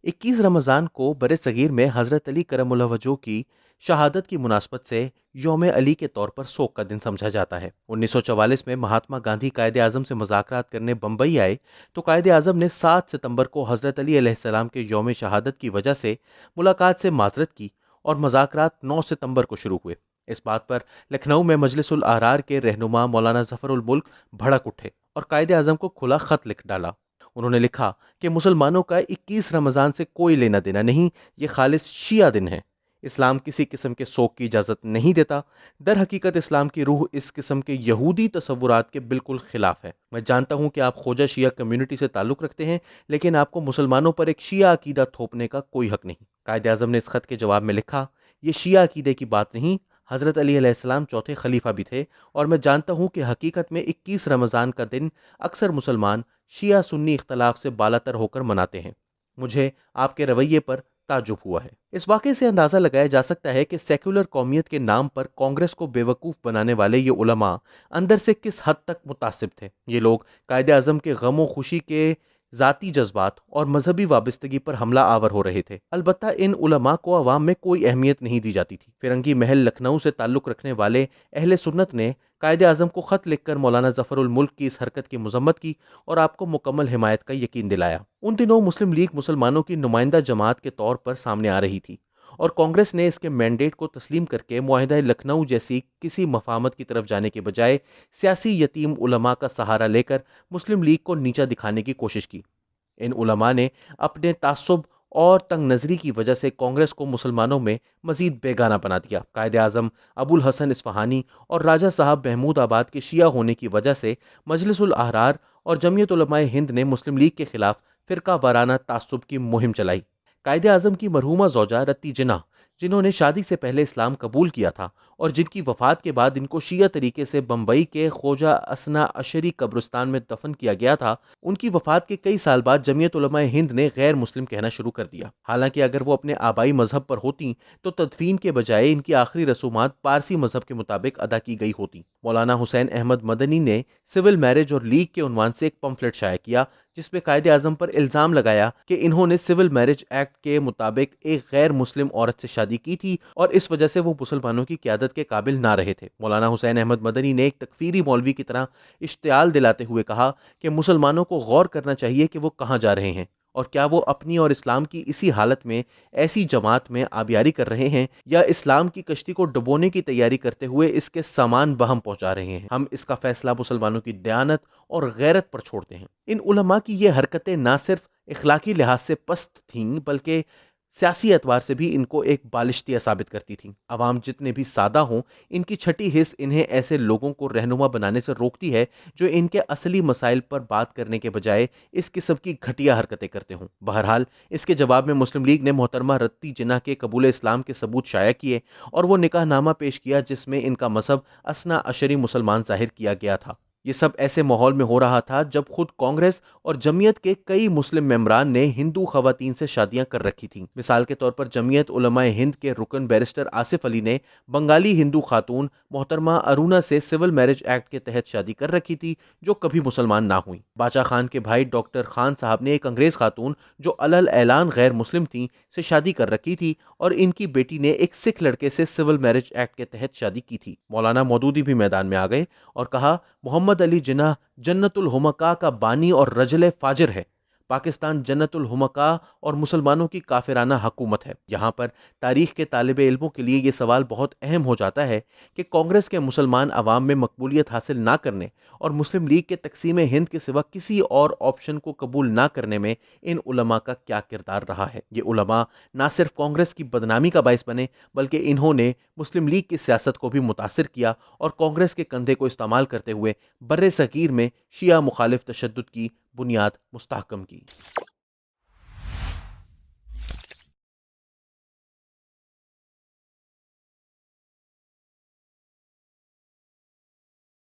21 रमज़ान को बरे सगीर में हज़रत अली करमुल्लाह वजह की शहादत की मुनासबत से यौम अली के तौर पर शोक का दिन समझा जाता है। 1944 में महात्मा गांधी कायदे आज़म से मुज़ाकरात करने बम्बई आए तो कायदे आज़म ने 7 सितंबर को हज़रत अली अलैहिस्सलाम के यौम शहादत की वजह से मुलाकात से माजरत की और मुज़ाकरात 9 सितंबर को शुरू हुए। इस बात पर लखनऊ में मजलिसुल अहरार के रहनुमा मौलाना ज़फ़रुल मुल्क भड़क उठे और कायदे आज़म को खुला खत लिख डाला। उन्होंने लिखा कि मुसलमानों का 21 रमज़ान से कोई लेना देना नहीं, ये खालिस शिया दिन है। इस्लाम किसी किस्म के शोक की इजाज़त नहीं देता। दर हकीकत इस्लाम की रूह इस किस्म के यहूदी तसव्वुरात के बिल्कुल खिलाफ है। मैं जानता हूँ कि आप खोजा शिया कम्युनिटी से ताल्लुक़ रखते हैं, लेकिन आपको मुसलमानों पर एक शिया अकीदा थोपने का कोई हक नहीं। कायदे आज़म ने इस खत के जवाब में लिखा, ये शिया अकीदे की बात नहीं, हज़रत अली अलैहिस्सलाम चौथे खलीफा भी थे और मैं जानता हूँ कि हकीकत में 21 रमज़ान का दिन अक्सर मुसलमान शिया सुन्नी इख्तलाफ से बालातर होकर मनाते हैं। मुझे आपके रवैये पर ताज्जुब हुआ है। इस वाक़े से अंदाज़ा लगाया जा सकता है कि सेक्युलर कौमियत के नाम पर कांग्रेस को बेवकूफ़ बनाने वाले ये उलमा अंदर से किस हद तक मुतासिब थे। ये लोग कायदे आज़म के गमो खुशी के ज़ाती जज्बात और मजहबी वाबस्तगी पर हमला आवर हो रहे थे। अलबत्ता इन उलमा को अवाम में कोई अहमियत नहीं दी जाती थी। फिरंगी महल लखनऊ से ताल्लुक़ रखने वाले अहले सुन्नत ने कायदे आज़म को ख़त लिखकर मौलाना ज़फ़रुल मुल्क की इस हरकत की मजम्मत की और आपको मुकम्मल हिमायत का यकीन दिलाया। उन दिनों मुस्लिम लीग मुसलमानों की नुमाइंदा जमात के तौर पर सामने आ रही थी और कांग्रेस ने इसके मैंडेट को तस्लीम करके मुआहिदा लखनऊ जैसी किसी मफामत की तरफ जाने के बजाय सियासी यतीम उलमा का सहारा लेकर मुस्लिम लीग को नीचा दिखाने की कोशिश की। इन उलमा ने अपने तासुब और तंग नजरी की वजह से कांग्रेस को मुसलमानों में मजीद बेगाना बना दिया। कायदे आज़म अबुल हसन इस्फहानी और राजा साहब महमूद आबाद के शिया होने की वजह से मजलिसुल अहरार और जमीयत उलमाए हिंद ने मुस्लिम लीग के खिलाफ फिरका वाराना तासुब की मुहिम चलाई। कायदे आज़म की मरहूमा ज़ौजा रत्ती जिन्ना, जिन्होंने शादी से पहले इस्लाम कबूल किया था और जिनकी वफात के बाद इनको शिया तरीके से बम्बई के ख्वाजा असना अशरी कब्रिस्तान में दफन किया गया था, उनकी वफात के कई साल बाद जमीयत उलमाए हिंद ने गैर मुस्लिम कहना शुरू कर दिया। हालांकि अगर वो अपने आबाई मजहब पर होती तो तदफीन के बजाय इनकी आखिरी रसूमात पारसी मजहब के मुताबिक अदा की गई होती। मौलाना हुसैन अहमद मदनी ने सिविल मैरिज और लीग के उन्वान से एक पम्फलेट शाया किया जिसमें कायदे आज़म पर इल्ज़ाम लगाया कि इन्होंने सिविल मैरिज एक्ट के मुताबिक एक गैर मुस्लिम औरत से शादी की थी और इस वजह से वो मुसलमानों की क़यादत के काबिल ना रहे थे। मौलाना हुसैन अहमद मदनी ने एक तकफीरी मौलवी की तरह इश्तियाल दिलाते हुए कहा कि मुसलमानों को गौर करना चाहिए कि वो कहाँ जा रहे हैं और क्या वो अपनी और इस्लाम की इसी हालत में ऐसी जमात में आबियारी कर रहे हैं या इस्लाम की कश्ती को डुबोने की तैयारी करते हुए इसके सामान बहम पहुंचा रहे हैं। हम इसका फैसला मुसलमानों की दयानत और गैरत पर छोड़ते हैं। इन उलमा की ये हरकतें ना सिर्फ इखलाकी लिहाज से पस्त थीं बल्कि सियासी एतबार से भी इनको एक बालिश्तिया साबित करती थी। अवाम जितने भी सादा हों, इनकी छठी हिस्स इन्हें ऐसे लोगों को रहनुमा बनाने से रोकती है जो इनके असली मसाइल पर बात करने के बजाय इस किस्म की घटिया हरकतें करते हों। बहरहाल इसके जवाब में मुस्लिम लीग ने मोहतरमा रत्ती जिन्ना के कबूल इस्लाम के सबूत शाया किए और वो निकाहनामा पेश किया जिसमें इनका मजहब असना अशरी मुसलमान जाहिर किया गया था। ये सब ऐसे माहौल में हो रहा था जब खुद कांग्रेस और जमीयत के कई मुस्लिम मेंबरान ने हिंदू खवातीन से शादियां कर रखी थीं। मिसाल के तौर पर जमीयत उलमाए हिंद के रुकन बैरिस्टर आसिफ अली ने बंगाली हिंदू खातून मोहतरमा अरुणा से सिविल मैरिज एक्ट के तहत शादी कर रखी थी जो कभी मुसलमान ना हुई। बादशाह खान के भाई डॉक्टर खान साहब ने एक अंग्रेज खातून जो अलल ऐलान गैर मुस्लिम थी से शादी कर रखी थी और इनकी बेटी ने एक सिख लड़के से सिविल मैरिज एक्ट के तहत शादी की थी। मौलाना मौदूदी भी मैदान में आ गए और कहा, मोहम्मद अली जिन्ना जन्नतुल हुमका का बानी और रजले फाजिर है। पाकिस्तान जन्नतुल हुमका और मुसलमानों की काफिराना हुकूमत है। यहाँ पर तारीख के तालिबे इल्मों के लिए ये सवाल बहुत अहम हो जाता है कि कांग्रेस के मुसलमान अवाम में मकबूलियत हासिल ना करने और मुस्लिम लीग के तकसीम हिंद के सिवा किसी और ऑप्शन को कबूल ना करने में इन उलमा का क्या किरदार रहा है। ये उलमा ना सिर्फ कांग्रेस की बदनामी का बाइस बने बल्कि इन्होंने मुस्लिम लीग की सियासत को भी मुतासिर किया और कांग्रेस के कंधे को इस्तेमाल करते हुए बर्रे सगीर में शिया मुखालिफ तशद्दुद की बुनियाद मुस्तहकम की।